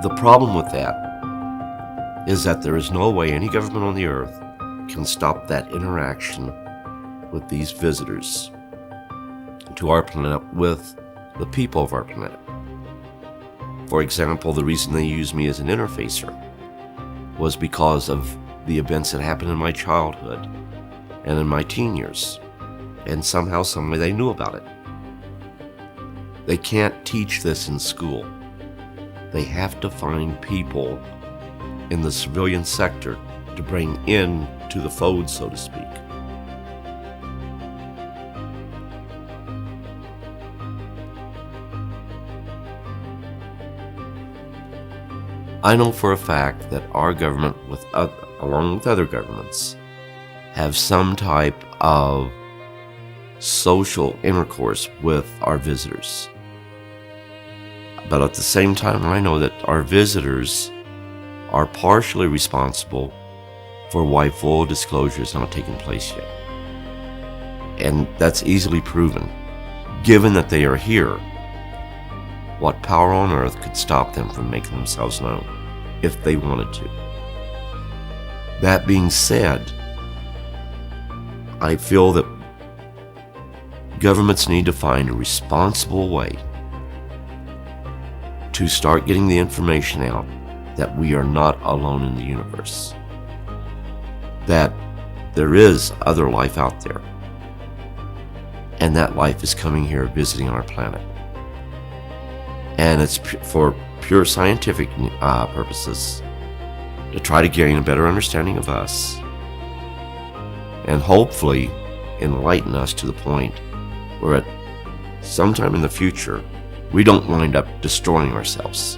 The problem with that is that there is no way any government on the earth can stop that interaction with these visitors to our planet with the people of our planet. For example, the reason they used me as an interfacer was because of the events that happened in my childhood and in my teen years. And somehow, some way, they knew about it. They can't teach this in school. They have to find people in the civilian sector to bring in to the fold, so to speak. I know for a fact that our government, along with other governments, have some type of social intercourse with our visitors. But at the same time, I know that our visitors are partially responsible for why full disclosure is not taking place yet. And that's easily proven. Given that they are here, what power on earth could stop them from making themselves known if they wanted to? That being said, I feel that governments need to find a responsible way to start getting the information out that we are not alone in the universe, that there is other life out there, and that life is coming here visiting our planet. And it's for pure scientific purposes, to try to gain a better understanding of us and hopefully enlighten us to the point where at sometime in the future we don't wind up destroying ourselves.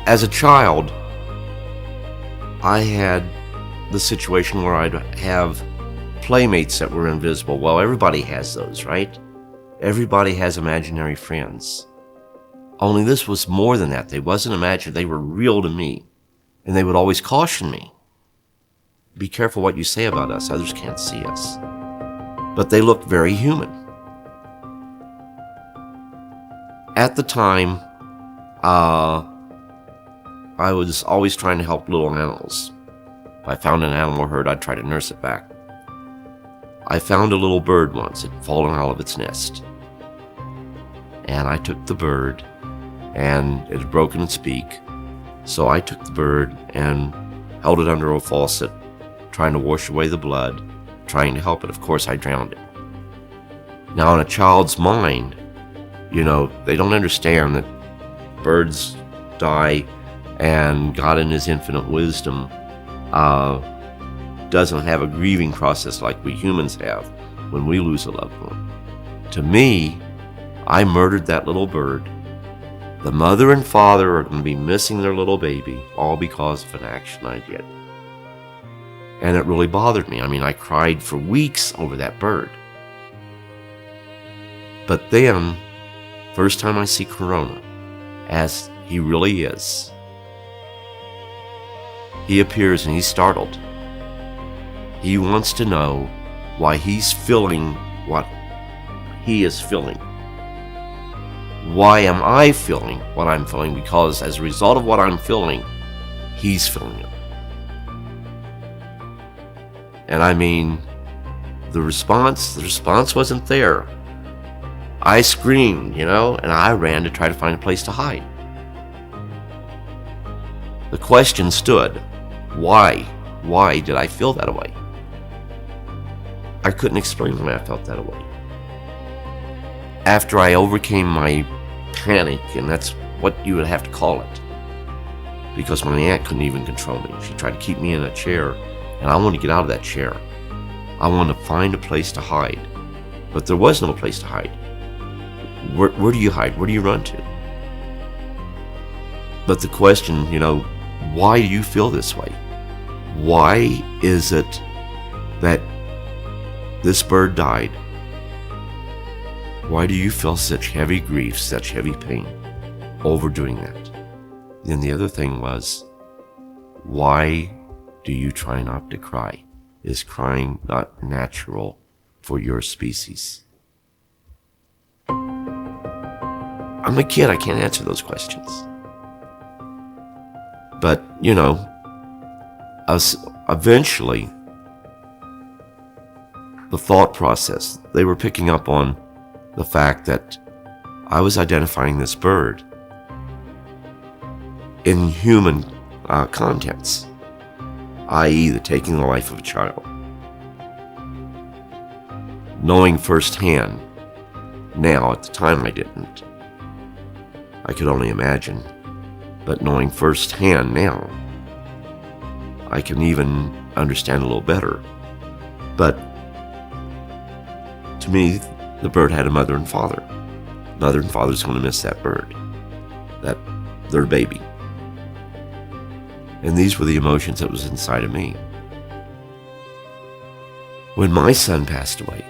As a child, I had the situation where I'd have playmates that were invisible. Well, everybody has those, right? Everybody has imaginary friends. Only this was more than that. They wasn't imaginary, they were real to me. And they would always caution me, be careful what you say about us, others can't see us. But they looked very human. At the time, I was always trying to help little animals. If I found an animal hurt, I'd try to nurse it back. I found a little bird once. It had fallen out of its nest. And I took the bird, and it had broken its beak. So I took the bird and held it under a faucet, trying to wash away the blood, trying to help it. Of course, I drowned it. Now, in a child's mind, they don't understand that birds die, and God in His infinite wisdom doesn't have a grieving process like we humans have when we lose a loved one. To me, I murdered that little bird. The mother and father are going to be missing their little baby, all because of an action I did. And it really bothered me. I cried for weeks over that bird. But then, first time I see Corona, as he really is, he appears and he's startled. He wants to know why he's feeling what he is feeling. Why am I feeling what I'm feeling? Because as a result of what I'm feeling, he's feeling it. And the response wasn't there. I screamed, and I ran to try to find a place to hide. The question stood, why? Why did I feel that way? I couldn't explain why I felt that way. After I overcame my panic, and that's what you would have to call it, because my aunt couldn't even control me. She tried to keep me in a chair, and I wanted to get out of that chair. I wanted to find a place to hide, but there was no place to hide. Where do you hide? Where do you run to? But the question, why do you feel this way? Why is it that this bird died? Why do you feel such heavy grief, such heavy pain over doing that? Then the other thing was, why do you try not to cry? is crying not natural for your species? I'm a kid, I can't answer those questions. But, eventually, the thought process, they were picking up on the fact that I was identifying this bird in human contents, i.e. the taking the life of a child. Knowing firsthand, now at the time I didn't. I could only imagine, but knowing firsthand now, I can even understand a little better. But to me, the bird had a mother and father. Mother and father's going to miss that bird, their baby. And these were the emotions that was inside of me. When my son passed away,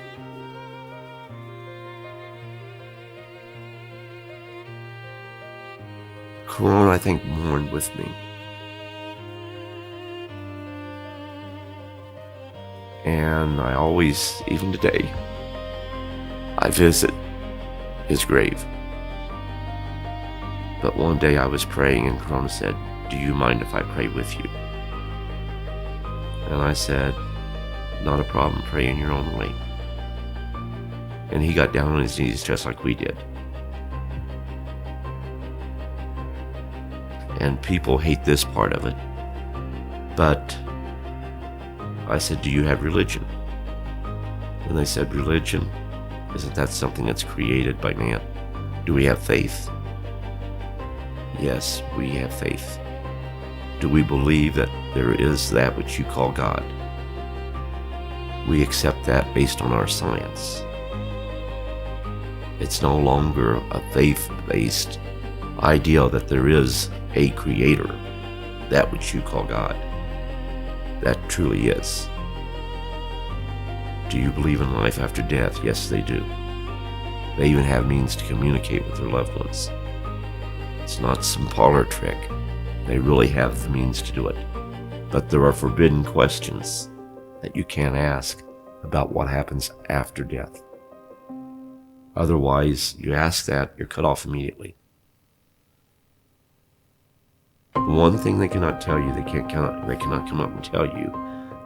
Corona, I think, mourned with me. And I always, even today, I visit his grave. But one day I was praying and Corona said, "Do you mind if I pray with you?" And I said, "Not a problem, pray in your own way." And he got down on his knees just like we did. And people hate this part of it. But I said, "Do you have religion?" And they said, "Religion? Isn't that something that's created by man? Do we have faith?" Yes, we have faith. Do we believe that there is that which you call God? We accept that based on our science. It's no longer a faith-based idea that there is a creator, that which you call God. That truly is. Do you believe in life after death? Yes, they do. They even have means to communicate with their loved ones. It's not some parlor trick. They really have the means to do it. But there are forbidden questions that you can't ask about what happens after death. Otherwise, you ask that, you're cut off immediately. The one thing they cannot tell you, they cannot come up and tell you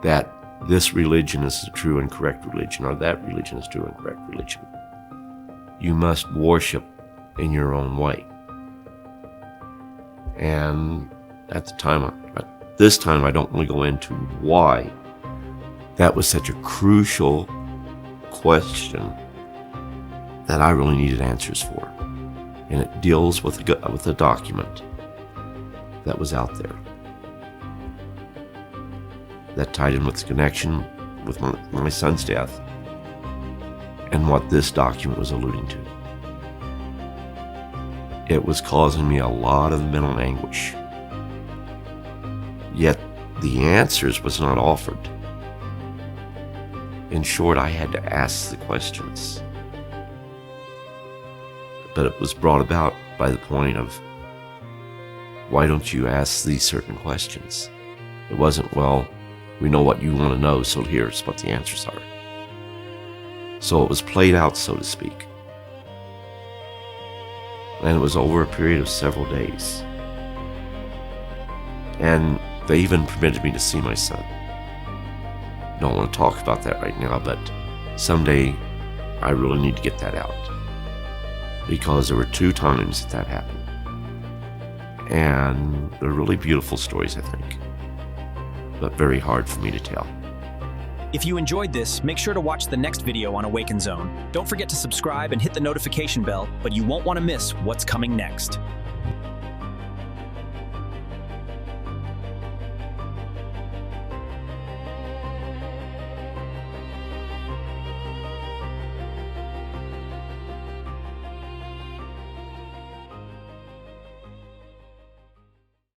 that this religion is the true and correct religion, or that religion is true and correct religion. You must worship in your own way. And at this time, I don't really go into why that was such a crucial question that I really needed answers for. And it deals with a document that was out there that tied in with the connection with my son's death and what this document was alluding to. It was causing me a lot of mental anguish. Yet the answers was not offered. In short, I had to ask the questions. But it was brought about by the point of, why don't you ask these certain questions? It wasn't, well, we know what you want to know, so here's what the answers are. So it was played out, so to speak. And it was over a period of several days. And they even permitted me to see my son. Don't want to talk about that right now, but someday I really need to get that out. Because there were 2 times that happened. And they're really beautiful stories, I think. But very hard for me to tell. If you enjoyed this, make sure to watch the next video on AwakenZone. Don't forget to subscribe and hit the notification bell, but you won't want to miss what's coming next.